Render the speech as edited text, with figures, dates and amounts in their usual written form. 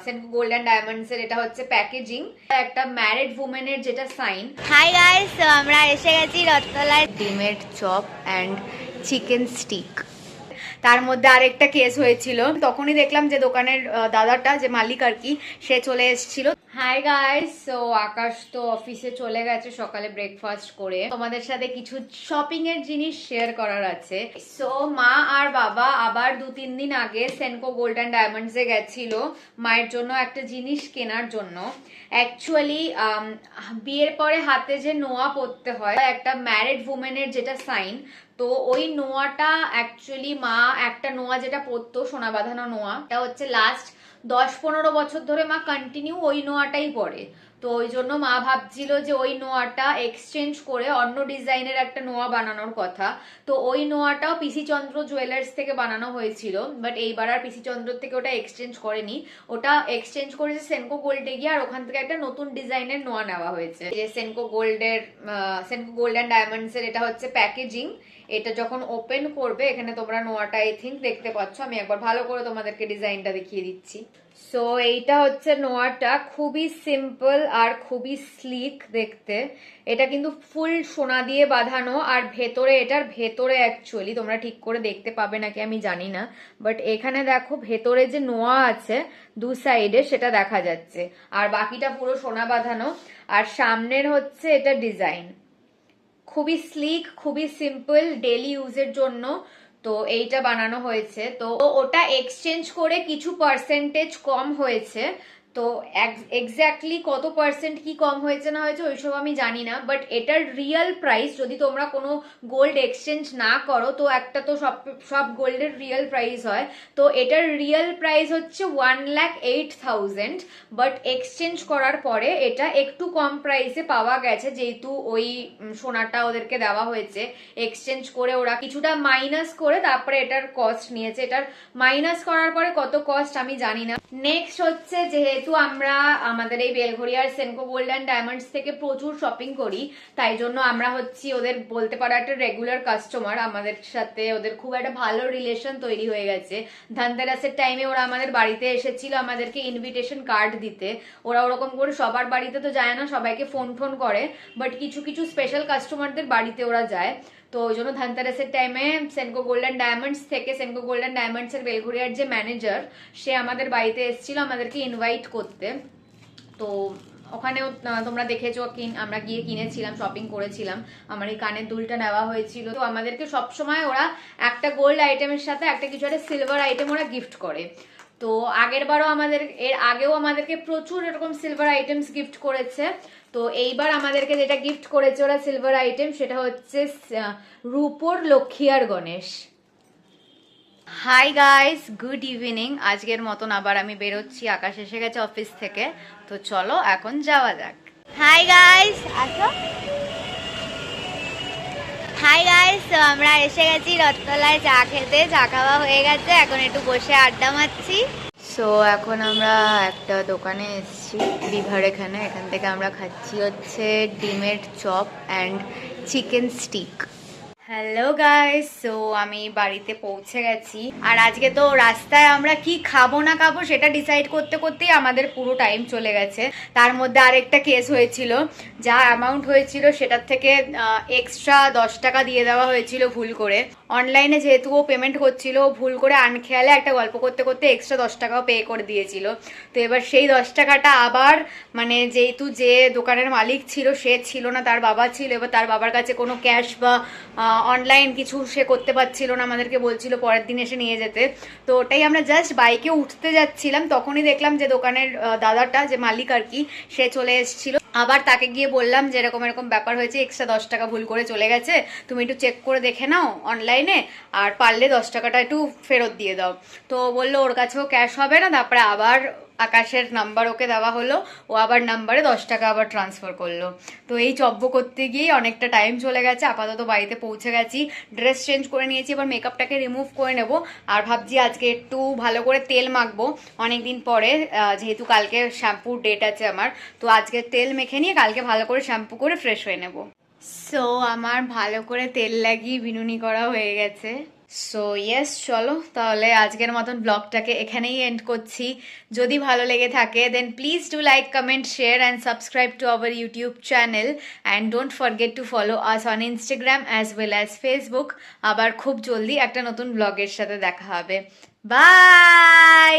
Senco gold and diamonds এর এটা হচ্ছে প্যাকেজিং, একটা ম্যারিড উমেনের যেটা সাইন। হাই গাইস, তো আমরা এসে গেছি রথতলায়। ডিমের চপ অ্যান্ড চিকেন স্টিক। তার মধ্যে আরেকটা কেস হয়েছিল, তখনই দেখলাম যে দোকানের দাদাটা যে মালিক আর কি, সে চলে এসেছিল। হাই গাইস, সো আকাশ তো অফিসে চলে গেছে সকালে ব্রেকফাস্ট করে। তোমাদের সাথে কিছু শপিং এর জিনিস শেয়ার করার আছে। সো মা আর বাবা আবার 2-3 দিন আগে সেনকো গোল্ড অ্যান্ড ডায়মন্ডস এ গেছিল মায়ের জন্য একটা জিনিস কেনার জন্য। অ্যাকচুয়ালি বিয়ের পরে হাতে যে নোয়া পরতে হয়, একটা ম্যারিড উমেনের যেটা সাইন, তো ওই নোয়াটা অ্যাকচুয়ালি মা একটা নোয়া যেটা পরতো সোনা বাঁধানো নোয়া, এটা হচ্ছে লাস্ট 10-15 বছর ধরে মা কন্টিনিউ ওই নোয়াটাই পরে। তো ওই জন্য মা ভাবছিল যে ওই নোয়াটা এক্সচেঞ্জ করে অন্য ডিজাইনের একটা নোয়া বানানোর কথা। তো ওই নোয়াটাও পিসি চন্দ্র জুয়েলার্স থেকে বানানো হয়েছিল, বাট এইবার আর পিসি চন্দ্র থেকে ওটা এক্সচেঞ্জ করেনি, ওটা এক্সচেঞ্জ করেছে সেনকো গোল্ডে গিয়ে, আর ওখান থেকে একটা নতুন ডিজাইনের নোয়া নেওয়া হয়েছে। যে সেনকো গোল্ড অ্যান্ড ডায়মন্ডস এর এটা হচ্ছে প্যাকেজিং। এটা যখন ওপেন করবে, এখানে তোমরা নোয়াটা আই থিঙ্ক দেখতে পাচ্ছ, আমি একবার ভালো করে তোমাদেরকে ডিজাইনটা দেখিয়ে দিচ্ছি। সো এইটা হচ্ছে নোয়াটা, খুবই সিম্পল আর খুবই স্লিক দেখতে। এটা কিন্তু ফুল সোনা দিয়ে বাঁধানো, আর ভেতরে এটার ভেতরে অ্যাকচুয়ালি তোমরা ঠিক করে দেখতে পাবে নাকি আমি জানি না, বাট এখানে দেখো ভেতরে যে নোয়া আছে দু সাইডে সেটা দেখা যাচ্ছে, আর বাকিটা পুরো সোনা বাঁধানো। আর সামনের হচ্ছে এটা ডিজাইন, খুবই স্লিক, খুবই সিম্পল, ডেলি ইউজের জন্য তো এইটা বানানো হয়েছে। তো ওটা এক্সচেঞ্জ করে কিছু পার্সেন্টেজ কম হয়েছে, তো এক্স্যাক্টলি কত পার্সেন্ট কি কম হয়েছে না হয়েছে ওইসব আমি জানি না, বাট এটার রিয়েল প্রাইস যদি তোমরা কোনো গোল্ড এক্সচেঞ্জ না করো, তো একটা তো সব গোল্ডের রিয়েল প্রাইস হয়, তো এটার রিয়েল প্রাইস হচ্ছে 1,08,000, বাট এক্সচেঞ্জ করার পরে এটা একটু কম প্রাইসে পাওয়া গেছে, যেহেতু ওই সোনাটা ওদেরকে দেওয়া হয়েছে এক্সচেঞ্জ করে, ওরা কিছুটা মাইনাস করে তারপরে এটার কস্ট নিয়েছে। এটার মাইনাস করার পরে কত কস্ট আমি জানি না। নেক্সট হচ্ছে, যেহেতু আমরা আমাদের এই বেলঘড়িয়ার সেনকো গোল্ড অ্যান্ড ডায়মন্ডস থেকে প্রচুর শপিং করি, তাই জন্য আমরা হচ্ছি ওদের বলতে পারো একটা রেগুলার কাস্টমার। আমাদের সাথে ওদের খুব একটা ভালো রিলেশন তৈরি হয়ে গেছে। ধনতেরাসের টাইমে ওরা আমাদের বাড়িতে এসেছিল আমাদেরকে ইনভিটেশন কার্ড দিতে। ওরা ওরকম করে সবার বাড়িতে তো যায় না, সবাইকে ফোন করে, বাট কিছু কিছু স্পেশাল কাস্টমারদের বাড়িতে ওরা যায়। তো ওই জন্য ধনতেরাসের টাইমে সেনকো গোল্ড অ্যান্ড ডায়মন্ডস থেকে, সেনকো গোল্ড অ্যান্ড ডায়মন্ডস এর বেলঘড়িয়ার যে ম্যানেজার, সে আমাদের বাড়িতে এসেছিল আমাদেরকে ইনভাইট করতে। তো ওখানেও তোমরা দেখেছো আমরা গিয়ে কিনেছিলাম, শপিং করেছিলাম, আমার এই কানের দুলটা নেওয়া হয়েছিল। তো আমাদেরকে সবসময় ওরা একটা গোল্ড আইটেমের সাথে একটা কিছু একটা সিলভার আইটেম ওরা গিফট করে। তো এর আগেও আমাদেরকে প্রচুর এরকম সিলভার আইটেমস গিফট করেছে। তো এইবার আমাদেরকে যেটা গিফট করেছে ওরা সিলভার আইটেম, সেটা হচ্ছে রূপোর লক্ষ্মী আর Ganesh. Hi guys, good evening. আজকের মতন আবার আমি বেরোচ্ছি, আকাশ এসে গেছে অফিস থেকে, তো চলো এখন যাওয়া যাক। হাই গাইস, আসো। হাই গাইস, তো আমরা এসে গেছি রথতলায় চা খেতে। চা খাওয়া হয়ে গেছে, এখন একটু বসে আড্ডা মারছি। সো এখন আমরা একটা দোকানে এসেছি বিভার, এখান থেকে আমরা খাচ্ছি হচ্ছে ডিমের chop and chicken stick. Hello guys, so আমি বাড়িতে পৌঁছে গেছি, আর আজকে তো রাস্তায় আমরা কি খাবো না খাবো সেটা ডিসাইড করতে করতেই আমাদের পুরো টাইম চলে গেছে। তার মধ্যে আরেকটা কেস হয়েছিল, যা অ্যামাউন্ট হয়েছিল সেটার থেকে এক্সট্রা 10 টাকা দিয়ে দেওয়া হয়েছিল ভুল করে। অনলাইনে যেহেতু ও পেমেন্ট করছিল, ভুল করে আনখেয়ালে একটা গল্প করতে করতে এক্সট্রা 10 টাকাও পে করে দিয়েছিল। তো এবার সেই 10 টাকাটা আবার, মানে যেহেতু যে দোকানের মালিক ছিল সে ছিল না, তার বাবা ছিল, এবার তার বাবার কাছে কোনো ক্যাশ বা অনলাইন কিছু সে করতে পারছিল না, আমাদেরকে বলছিল পরের দিন এসে নিয়ে যেতে। তো ওটাই আমরা জাস্ট বাইকে উঠতে যাচ্ছিলাম, তখনই দেখলাম যে দোকানের দাদাটা যে মালিক আর কি, সে চলে এসেছিল। আবার তাকে গিয়ে বললাম যে এরকম এরকম ব্যাপার হয়েছে, এক্সট্রা 10 টাকা ভুল করে চলে গেছে, তুমি একটু চেক করে দেখে নাও অনলাইনে, আর পারলে 10 টাকাটা একটু ফেরত দিয়ে দাও। তো বললো ওর কাছেও ক্যাশ হবে না। তারপরে আবার আকাশের নাম্বার ওকে দেওয়া হলো, ও আবার নাম্বারে 10 টাকা আবার ট্রান্সফার করলো। তো এই চব্য করতে গিয়েই অনেকটা টাইম চলে গেছে। আপাতত বাড়িতে পৌঁছে গেছি, ড্রেস চেঞ্জ করে নিয়েছি, এবার মেকআপটাকে রিমুভ করে নেব। আর ভাবছি আজকে একটু ভালো করে তেল মাখবো অনেকদিন পরে, যেহেতু কালকে শ্যাম্পুর ডেট আছে আমার, তো আজকে তেল মেখে নিয়ে কালকে ভালো করে শ্যাম্পু করে ফ্রেশ হয়ে নেব। সো আমার ভালো করে তেল লাগিয়ে বিনুনি করা হয়ে গেছে। সো ইয়েস, চলো তাহলে আজকের মতন ব্লগটাকে এখানেই এন্ড করছি। যদি ভালো লেগে থাকে then please do like, comment, share and subscribe to our YouTube channel and don't forget to follow us on Instagram as well as Facebook. আবার খুব জলদি একটা নতুন ব্লগের সাথে দেখা হবে। বাই।